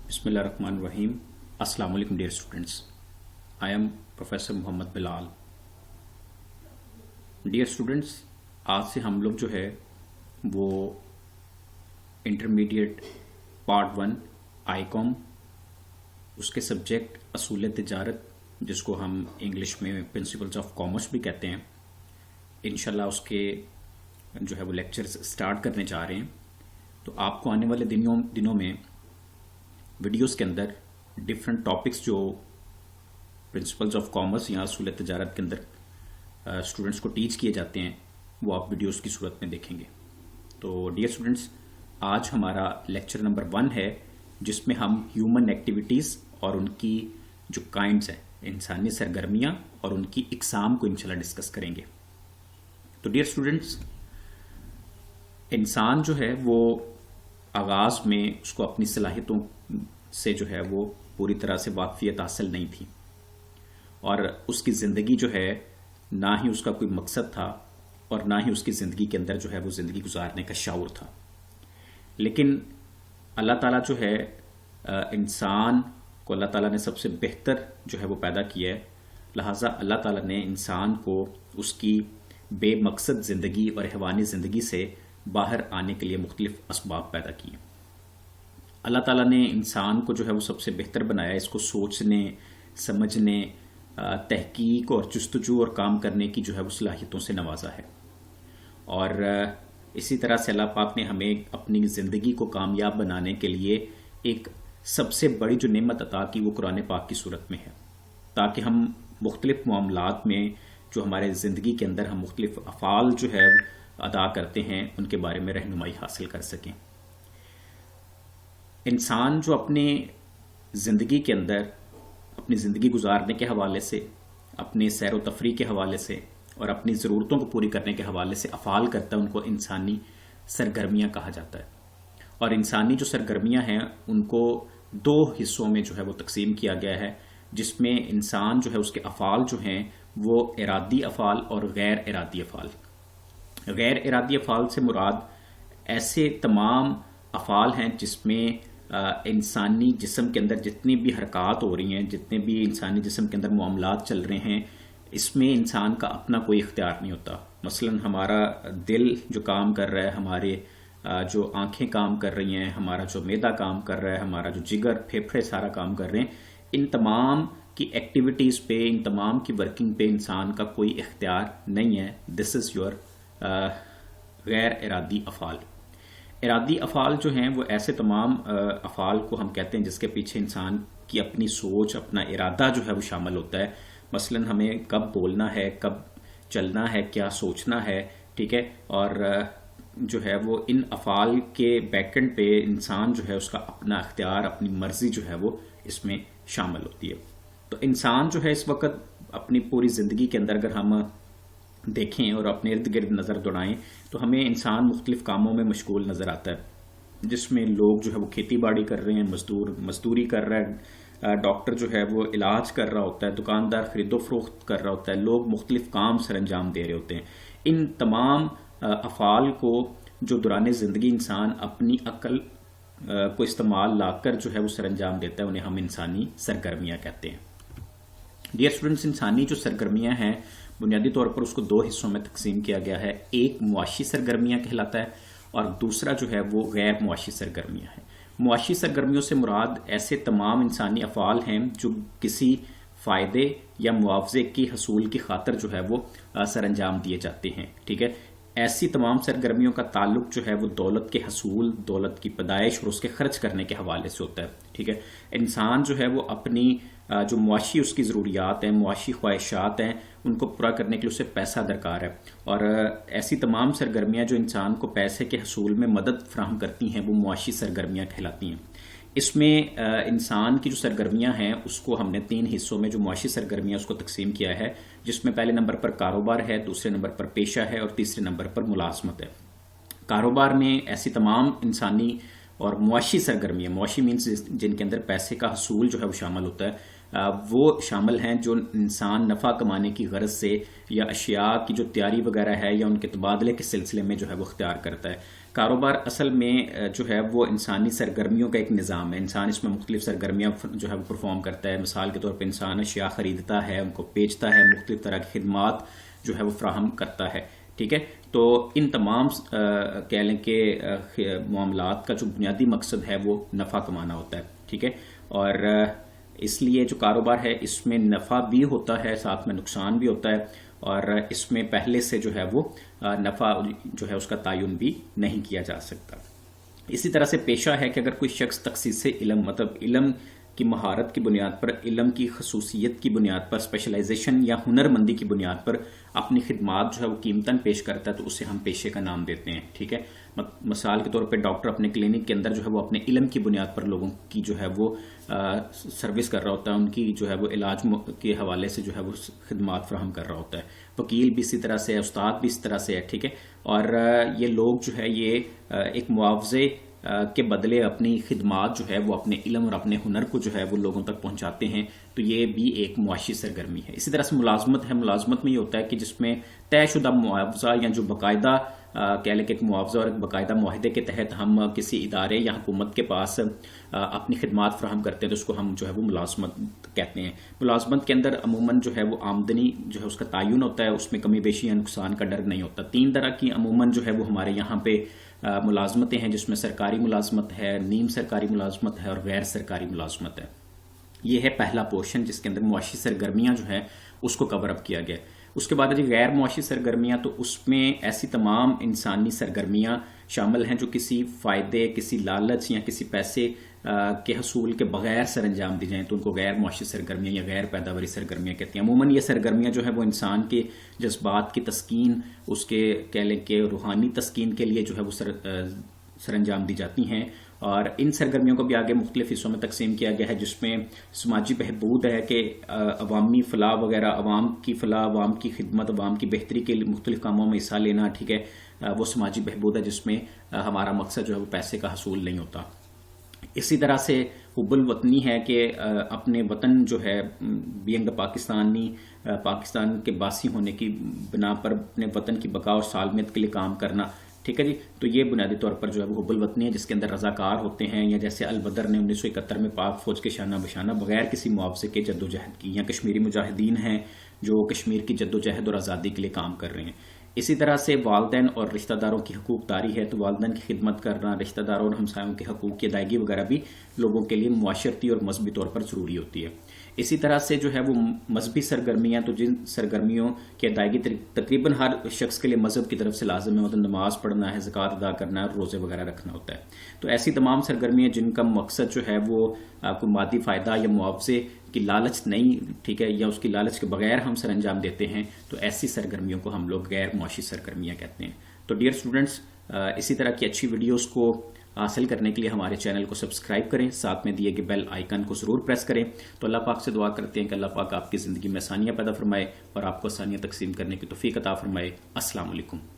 Bismillahirrahmanirrahim. Assalamu alaikum dear students. I am Professor Muhammad Bilal. Dear students, आज से हम लोग जो है वो इंटरमीडिएट पार्ट 1 आईकॉम उसके सब्जेक्ट असूल तिजारत, जिसको हम इंग्लिश में प्रिंसिपल्स ऑफ कॉमर्स भी कहते हैं, इंशाल्लाह उसके जो है वो लेक्चर्स स्टार्ट करने जा रहे हैं। तो आपको आने वाले दिनों में वीडियोस के अंदर डिफरेंट टॉपिक्स जो प्रिंसिपल्स ऑफ कॉमर्स या असूल तिजारत के अंदर स्टूडेंट्स को टीच किए जाते हैं वो आप वीडियोस की सूरत में देखेंगे। तो डियर स्टूडेंट्स, आज हमारा लेक्चर नंबर 1 है, जिसमें हम ह्यूमन एक्टिविटीज़ और उनकी जो काइंड्स हैं, इंसानी सरगर्मियां और उनकी इकसाम को इंशाल्लाह डिस्कस करेंगे। तो डियर स्टूडेंट्स, इंसान जो है वो आगाज़ में उसको अपनी सलाहियतों से जो है वो पूरी तरह से वाकफियत हासिल नहीं थी, और उसकी ज़िंदगी जो है ना ही उसका कोई मकसद था और ना ही उसकी ज़िंदगी के अंदर जो है वो ज़िंदगी गुजारने का शऊर था। लेकिन अल्लाह ताला जो है इंसान को अल्लाह ताला ने सबसे बेहतर जो है वो पैदा किया है, लिहाजा अल्लाह ताला ने इंसान को उसकी बेमकसद ज़िंदगी और हैवानी ज़िंदगी से बाहर आने के लिए मुख्तलिफ असबाब पैदा किए। अल्लाह ताला ने इंसान को जो है वो सबसे बेहतर बनाया, इसको सोचने, समझने, तहकीक और जुस्तजू और काम करने की जो है वो सलाहियतों से नवाजा है। और इसी तरह से अल्लाह पाक ने हमें अपनी ज़िंदगी को कामयाब बनाने के लिए एक सबसे बड़ी जो नेमत अता की वो कुरान पाक की सूरत में है, ताकि हम मुख्तलिफ मामलात में जो हमारे ज़िंदगी के अंदर हम मुख्तलिफ अफ़ाल जो है अदा करते हैं उनके बारे में रहनुमाई हासिल कर सकें। इंसान जो अपने ज़िंदगी के अंदर अपनी ज़िंदगी गुजारने के हवाले से, अपने सैर व तफरी के हवाले से और अपनी ज़रूरतों को पूरी करने के हवाले से अफ़ाल करता है, उनको इंसानी सरगर्मियाँ कहा जाता है। और इंसानी जो सरगर्मियाँ हैं उनको 2 हिस्सों में जो है वो तकसीम किया गया है, जिसमें इंसान जो है उसके अफ़ाल जो हैं वो इरादी अफ़ाल और गैर इरादी अफ़ाल। गैर इरादी अफ़ाल से मुराद ऐसे तमाम अफ़ाल हैं जिसमें इंसानी जिस्म के अंदर जितनी भी हरकत हो रही हैं, जितने भी इंसानी जिस्म के अंदर मामलात चल रहे हैं, इसमें इंसान का अपना कोई इख्तियार नहीं होता। मसलन हमारा दिल जो काम कर रहा है, हमारे जो आंखें काम कर रही हैं, हमारा जो मैदा काम कर रहा है, हमारा जो जिगर फेफड़े सारा काम कर रहे हैं, इन तमाम की एक्टिविटीज़ पे, इन तमाम की वर्किंग पे इंसान का कोई इख्तियार नहीं है। दिस इज़ योर गैर इरादी अफ़ाल। इरादी अफ़ाल जो हैं वो ऐसे तमाम अफ़ाल को हम कहते हैं जिसके पीछे इंसान की अपनी सोच, अपना इरादा जो है वो शामिल होता है। मसलन हमें कब बोलना है, कब चलना है, क्या सोचना है, ठीक है। और जो है वो इन अफ़ाल के बैकेंड पे इंसान जो है उसका अपना इख्तियार, अपनी मर्ज़ी जो है वो इसमें शामिल होती है। तो इंसान जो है इस वक्त अपनी पूरी ज़िंदगी के अंदर अगर हम देखें और अपने इर्द गिर्द नज़र दौड़ाएं तो हमें इंसान मुख्तलिफ कामों में मशगूल नज़र आता है, जिसमें लोग जो है वो खेती बाड़ी कर रहे हैं, मजदूरी कर रहा है, डॉक्टर जो है वो इलाज कर रहा होता है, दुकानदार खरीदो फरोख्त कर रहा होता है, लोग मुख्तलिफ काम सर अंजाम दे रहे होते हैं। इन तमाम अफ़ाल को जो दौरान ज़िंदगी इंसान अपनी अक्ल को इस्तेमाल लाकर जो है वो सर अंजाम देता है, उन्हें हम इंसानी सरगर्मियाँ कहते हैं। डियर स्टूडेंट्स, इंसानी जो सरगर्मियाँ हैं बुनियादी तौर पर उसको 2 हिस्सों में तकसीम किया गया है। एक मुआशी सरगर्मियाँ कहलाता है और दूसरा जो है वो गैर मुआशी सरगर्मियाँ हैं। मुआशी सरगर्मियों से मुराद ऐसे तमाम इंसानी अफ़ाल हैं जो किसी फ़ायदे या मुआवजे की हसूल की खातर जो है वो सर अंजाम दिए जाते हैं, ठीक है। ऐसी तमाम सरगर्मियों का ताल्लुक जो है वो दौलत के हसूल, दौलत की पैदाइश और उसके खर्च करने के हवाले से होता है, ठीक है। इंसान जो है वो अपनी जो मुआशी उसकी ज़रूरियात हैं, मुआशी ख्वाहिशात हैं, उनको पूरा करने के लिए उसे पैसा दरकार है। और ऐसी तमाम सरगर्मियाँ जो इंसान को पैसे के हसूल में मदद फराहम करती हैं वो मुआशी सरगर्मियाँ कहलाती हैं। इसमें इंसान की जो सरगर्मियाँ हैं उसको हमने 3 हिस्सों में जो मुआशी सरगर्मियाँ उसको तकसीम किया है, जिसमें पहले नंबर पर कारोबार है, दूसरे नंबर पर पेशा है और तीसरे नंबर पर मुलाजमत है। कारोबार में ऐसी तमाम इंसानी और मुआशी सरगर्मियाँ, मुआशी मीन्स जिनके अंदर पैसे का हसूल जो है वो शामिल होता है, वो शामिल हैं जो इंसान नफ़ा कमाने की गरज से या अशिया की जो तैयारी वगैरह है या उनके तबादले के सिलसिले में जो है वो इख्तियार करता है। کاروبار اصل میں جو ہے وہ انسانی سرگرمیوں کا ایک نظام ہے. انسان اس میں مختلف سرگرمیاں جو ہے وہ پرفارم کرتا ہے. مثال کے طور پہ انسان اشیاء خریدتا ہے, ان کو بیچتا ہے, مختلف طرح کی خدمات جو ہے وہ فراہم کرتا ہے. ٹھیک ہے, تو ان تمام کہہ لیں کہ معاملات کا جو بنیادی مقصد ہے وہ نفع کمانا ہوتا ہے. ٹھیک ہے, اور اس لیے جو کاروبار ہے اس میں نفع بھی ہوتا ہے, ساتھ میں نقصان بھی ہوتا ہے, اور اس میں پہلے سے جو ہے وہ نفع جو ہے اس کا تعین بھی نہیں کیا جا سکتا. اسی طرح سے پیشہ ہے کہ اگر کوئی شخص تخصیص علم, مطلب علم کی مہارت کی بنیاد پر, علم کی خصوصیت کی بنیاد پر, اسپیشلائزیشن یا ہنر مندی کی بنیاد پر اپنی خدمات جو ہے وہ قیمتاً پیش کرتا ہے, تو اسے ہم پیشے کا نام دیتے ہیں. ٹھیک ہے, مثال کے طور پہ ڈاکٹر اپنے کلینک کے اندر جو ہے وہ اپنے علم کی بنیاد پر لوگوں کی جو ہے وہ سروس کر رہا ہوتا ہے, ان کی جو ہے وہ علاج کے حوالے سے جو ہے وہ خدمات فراہم کر رہا ہوتا ہے. وکیل بھی اسی طرح سے ہے, استاد بھی اس طرح سے ہے. ٹھیک ہے, اور یہ لوگ جو ہے یہ ایک معاوضے کے بدلے اپنی خدمات جو ہے وہ اپنے علم اور اپنے ہنر کو جو ہے وہ لوگوں تک پہنچاتے ہیں, تو یہ بھی ایک معاشی سرگرمی ہے. اسی طرح سے ملازمت ہے. ملازمت میں یہ ہوتا ہے کہ جس میں طے شدہ معاوضہ یا جو باقاعدہ کہہ لیں کہ ایک معاوضہ اور ایک باقاعدہ معاہدے کے تحت ہم کسی ادارے یا حکومت کے پاس اپنی خدمات فراہم کرتے ہیں, تو اس کو ہم جو ہے وہ ملازمت کہتے ہیں. ملازمت کے اندر عموماً جو ہے وہ آمدنی جو ہے اس کا تعین ہوتا ہے, اس میں کمی بیشی یا نقصان کا ڈر نہیں ہوتا. 3 طرح کی عموماً جو ہے وہ ہمارے یہاں پہ ملازمتیں ہیں, جس میں سرکاری ملازمت ہے, نیم سرکاری ملازمت ہے اور غیر سرکاری ملازمت ہے. یہ ہے پہلا پورشن جس کے اندر معاشی سرگرمیاں جو ہیں اس کو کور اپ کیا گیا. اس کے بعد ہے غیر معاشی سرگرمیاں, تو اس میں ایسی تمام انسانی سرگرمیاں شامل ہیں جو کسی فائدے, کسی لالچ یا کسی پیسے کے حصول کے بغیر سر انجام دی جائیں, تو ان کو غیر معاشی سرگرمیاں یا غیر پیداواری سرگرمیاں کہتے ہیں. عموماً یہ سرگرمیاں جو ہے وہ انسان کے جذبات کی تسکین, اس کے کہہ لیں کہ روحانی تسکین کے لیے جو ہے وہ سر انجام دی جاتی ہیں. اور ان سرگرمیوں کو بھی آگے مختلف حصوں میں تقسیم کیا گیا ہے, جس میں سماجی بہبود ہے کہ عوامی فلاح وغیرہ, عوام کی فلاح, عوام کی خدمت, عوام کی بہتری کے لیے مختلف کاموں میں حصہ لینا. ٹھیک ہے, وہ سماجی بہبود ہے جس میں ہمارا مقصد جو ہے وہ پیسے کا حصول نہیں ہوتا. اسی طرح سے حب الوطنی ہے کہ اپنے وطن جو ہے بینگ پاکستانی, پاکستان کے باسی ہونے کی بنا پر اپنے وطن کی بقا اور سالمیت کے لیے کام کرنا. ٹھیک ہے جی, تو یہ بنیادی طور پر جو ہے وہ حب الوطنی ہے, جس کے اندر رضاکار ہوتے ہیں, یا جیسے البدر نے 1971 میں پاک فوج کے شانہ بشانہ بغیر کسی معاوضے کے جد و جہد کی, یا کشمیری مجاہدین ہیں جو کشمیر کی جد و جہد اور آزادی کے لیے کام کر رہے ہیں. اسی طرح سے والدین اور رشتہ داروں کی حقوق داری ہے, تو والدین کی خدمت کرنا, رشتہ داروں اور ہمسایوں کے حقوق کی ادائیگی وغیرہ بھی لوگوں کے لیے معاشرتی اور مذہبی طور پر ضروری ہوتی ہے. اسی طرح سے جو ہے وہ مذہبی سرگرمیاں, تو جن سرگرمیوں کی ادائیگی تقریباً ہر شخص کے لیے مذہب کی طرف سے لازم ہے, مطلب نماز پڑھنا ہے, زکوٰۃ ادا کرنا ہے, روزے وغیرہ رکھنا ہوتا ہے. تو ایسی تمام سرگرمیاں جن کا مقصد جو ہے وہ کوئی مادی فائدہ یا معاوضے کی لالچ نہیں, ٹھیک ہے, یا اس کی لالچ کے بغیر ہم سر انجام دیتے ہیں, تو ایسی سرگرمیوں کو ہم لوگ غیر معاشی سرگرمیاں کہتے ہیں. تو ڈیئر اسٹوڈنٹس, اسی طرح کی اچھی ویڈیوز کو حاصل کرنے کے لیے ہمارے چینل کو سبسکرائب کریں, ساتھ میں دیے گئے بیل آئیکن کو ضرور پریس کریں. تو اللہ پاک سے دعا کرتے ہیں کہ اللہ پاک آپ کی زندگی میں آسانیاں پیدا فرمائے اور آپ کو آسانیاں تقسیم کرنے کی توفیق عطا فرمائے. السلام علیکم.